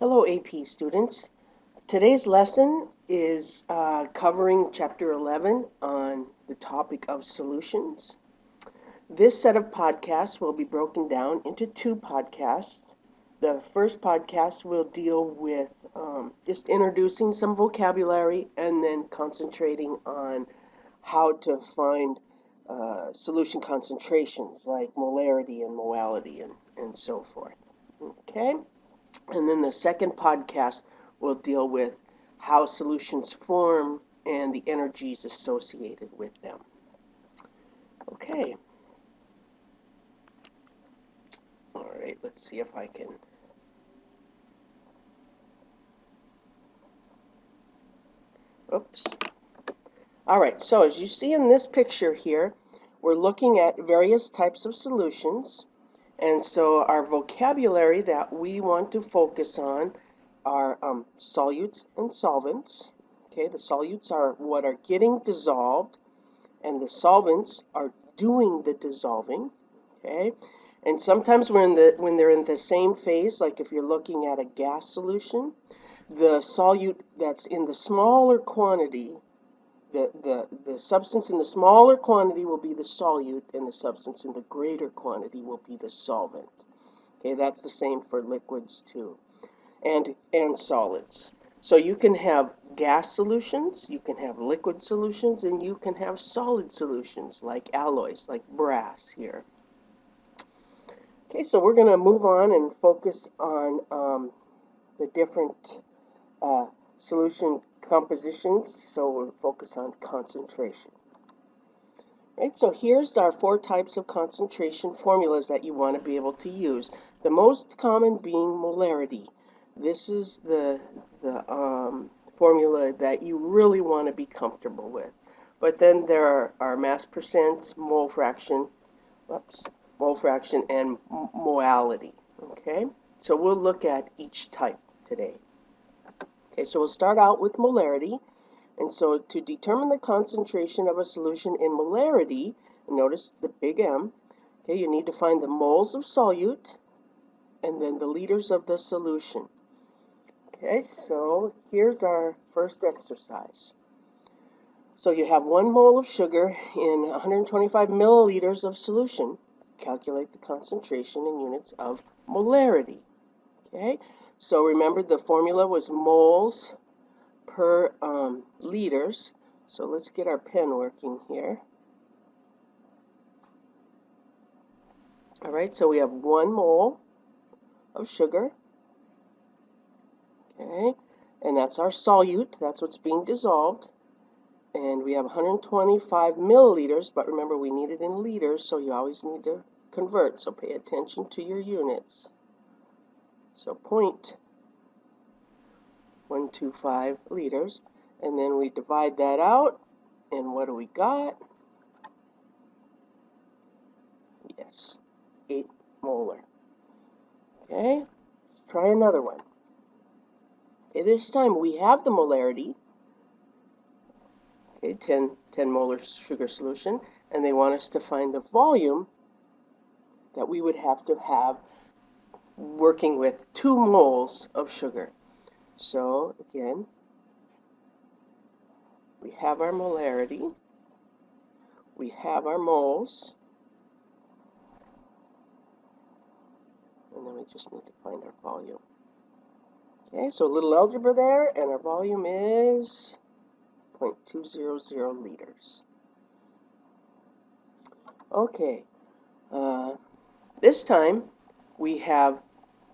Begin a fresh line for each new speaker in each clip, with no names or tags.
Hello, AP students. Today's lesson is covering Chapter 11 on the topic of solutions. This set of podcasts will be broken down into two podcasts. The first podcast will deal with just introducing some vocabulary and then concentrating on how to find solution concentrations like molarity and molality and so forth. Okay? And then the second podcast will deal with how solutions form and the energies associated with them. Okay. All right, let's see if I can. Oops. All right, so as you see in this picture here, we're looking at various types of solutions. And so our vocabulary that we want to focus on are solutes and solvents. Okay, the solutes are what are getting dissolved, and the solvents are doing the dissolving. Okay, and sometimes when they're in the same phase, like if you're looking at a gas solution, the solute that's in the smaller quantity, the substance in the smaller quantity will be the solute, and the substance in the greater quantity will be the solvent. Okay, that's the same for liquids too, and solids. So you can have gas solutions, you can have liquid solutions, and you can have solid solutions like alloys, like brass here. Okay, so we're going to move on and focus on the different solution compositions. So we'll focus on concentration. Right, so here's our four types of concentration formulas that you want to be able to use. The most common being molarity. This is the formula that you really want to be comfortable with. But then there are mass percents, mole fraction, and molality. Okay, so we'll look at each type today. Okay, so we'll start out with molarity. And so to determine the concentration of a solution in molarity, notice the big M, okay, you need to find the moles of solute and then the liters of the solution. Okay, so here's our first exercise. So you have 1 mole of sugar in 125 milliliters of solution. Calculate the concentration in units of molarity. Okay, so remember the formula was moles per liters. So let's get our pen working here. All right, so we have 1 mole of sugar. Okay, and that's our solute. That's what's being dissolved. And we have 125 milliliters, but remember we need it in liters, so you always need to convert. So pay attention to your units. So 0.125 liters. And then we divide that out. And what do we got? Yes, 8 molar. Okay, let's try another one. Okay, this time we have the molarity. Okay, 10 molar sugar solution. And they want us to find the volume that we would have to have working with 2 moles of sugar. So again, we have our molarity, we have our moles, and then we just need to find our volume. Okay, so a little algebra there, and our volume is 0.200 liters. Okay, this time we have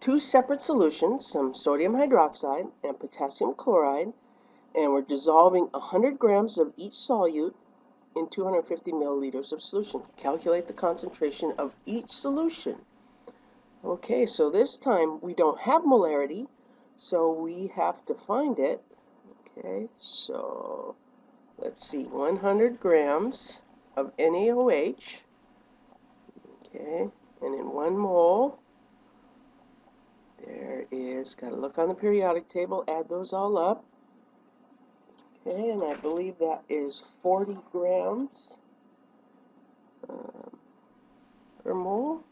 2 separate solutions, some sodium hydroxide and potassium chloride, and we're dissolving 100 grams of each solute in 250 milliliters of solution. Calculate the concentration of each solution. Okay, so this time we don't have molarity, so we have to find it. Okay, so let's see, 100 grams of NaOH. Okay, and in 1 mole, there is, got to look on the periodic table, add those all up. Okay, and I believe that is 40 grams per mole.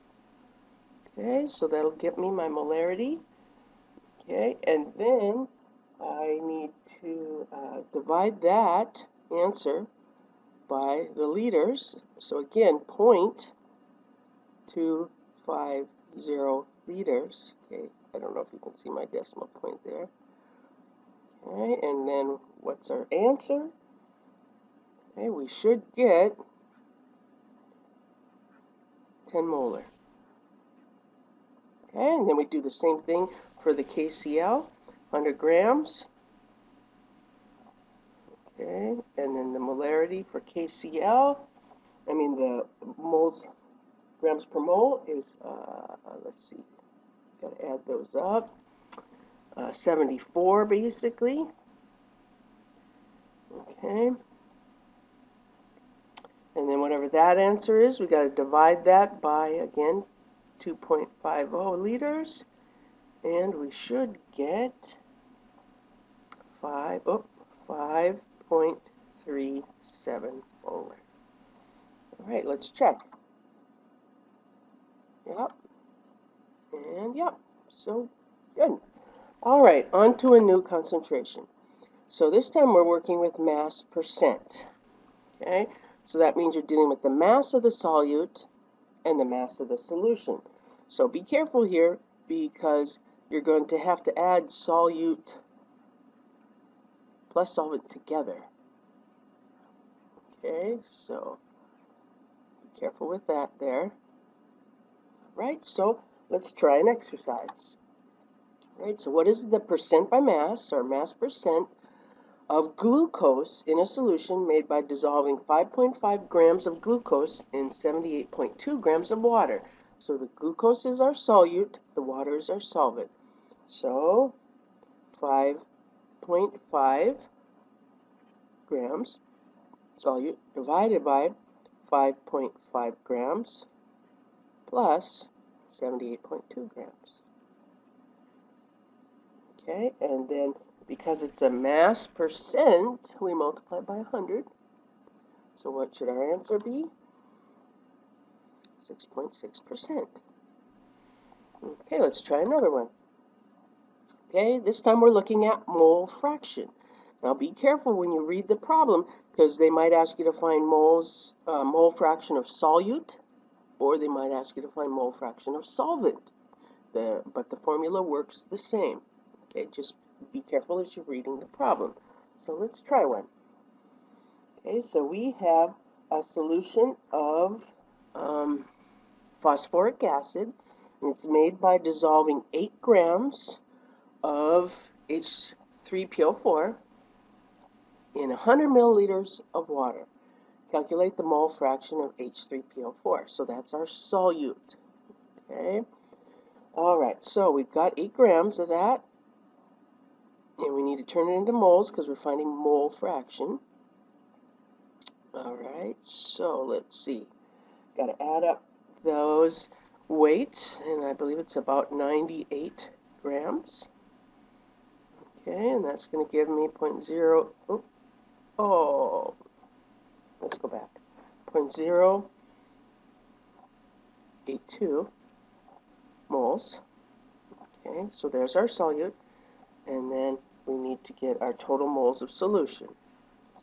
Okay, so that'll get me my molarity. Okay, and then I need to divide that answer by the liters. So again, 0.250 liters. Okay, I don't know if you can see my decimal point there. Okay, and then what's our answer? Okay, we should get 10 molar. Okay, and then we do the same thing for the KCl, 100 grams. Okay, and then the molarity for KCl, the moles, grams per mole is, let's see, got to add those up, 74 basically. Okay, and then whatever that answer is, we got to divide that by, again, 2.50 liters, and we should get 5.37 molar. All right, let's check. Yep, and yep, so good. All right, on to a new concentration. So this time we're working with mass percent. Okay, so that means you're dealing with the mass of the solute and the mass of the solution. So be careful here because you're going to have to add solute plus solvent together. Okay, so be careful with that there. Right, so let's try an exercise. Right, so what is the percent by mass, or mass percent, of glucose in a solution made by dissolving 5.5 grams of glucose in 78.2 grams of water? So the glucose is our solute, the water is our solvent. So 5.5 grams solute divided by 5.5 grams plus 78.2 grams. Okay, and then because it's a mass percent, we multiply by 100. So what should our answer be? 6.6%. Okay, let's try another one. Okay, this time we're looking at mole fraction. Now be careful when you read the problem because they might ask you to find mole fraction of solute, or they might ask you to find mole fraction of solvent. But the formula works the same. Okay, just be careful as you're reading the problem. So let's try one. Okay, so we have a solution of phosphoric acid, and it's made by dissolving 8 grams of H3PO4 in 100 milliliters of water. Calculate the mole fraction of H3PO4. So that's our solute. Okay. All right, so we've got 8 grams of that, and we need to turn it into moles because we're finding mole fraction. All right, so let's see. Got to add up those weights, and I believe it's about 98 grams. Okay, and that's going to give me 0.0, let's go back, 0.082 moles. Okay, so there's our solute, and then we need to get our total moles of solution.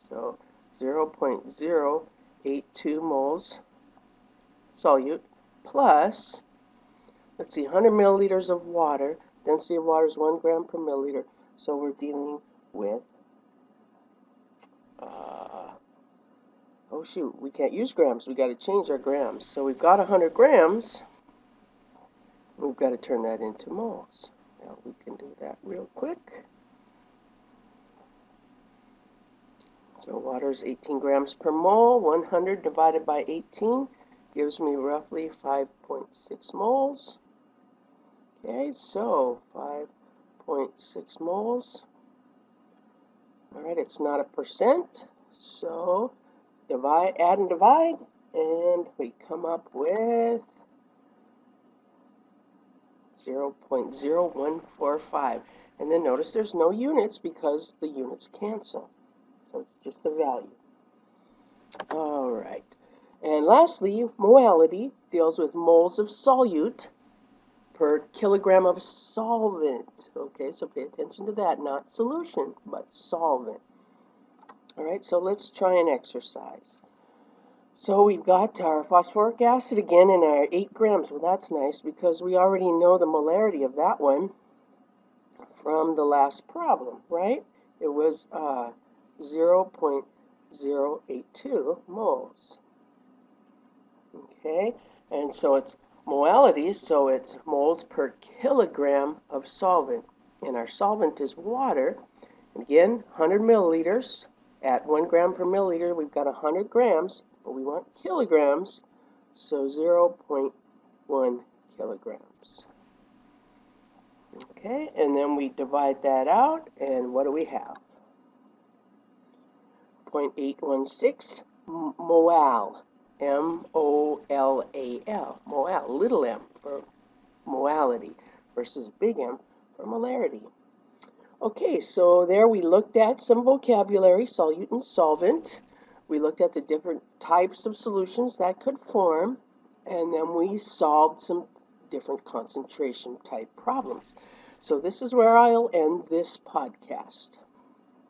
So 0.082 moles solute plus, let's see, 100 milliliters of water. Density of water is 1 gram per milliliter. So we're dealing with, oh shoot, we can't use grams. We got to change our grams. So we've got 100 grams. We've got to turn that into moles. Now we can do that real quick. So water is 18 grams per mole. 100 divided by 18 gives me roughly 5.6 moles. Okay, so 5.6 moles. All right, it's not a percent, so add and divide, and we come up with 0.0145. And then notice there's no units because the units cancel. So it's just a value. All right. And lastly, molality deals with moles of solute per kilogram of solvent. Okay, so pay attention to that, not solution, but solvent. All right, so let's try an exercise. So we've got our phosphoric acid again in our 8 grams. Well, that's nice because we already know the molarity of that one from the last problem, right? It was 0.082 moles. Okay, and so it's molality, so it's moles per kilogram of solvent. And our solvent is water. Again, 100 milliliters. At 1 gram per milliliter, we've got 100 grams, but we want kilograms, so 0.1 kilograms. Okay, and then we divide that out, and what do we have? 0.816 mol. M-O-L-A-L. Mol, little m for molality versus big M for molarity. Okay, so there we looked at some vocabulary, solute and solvent. We looked at the different types of solutions that could form, and then we solved some different concentration type problems. So this is where I'll end this podcast.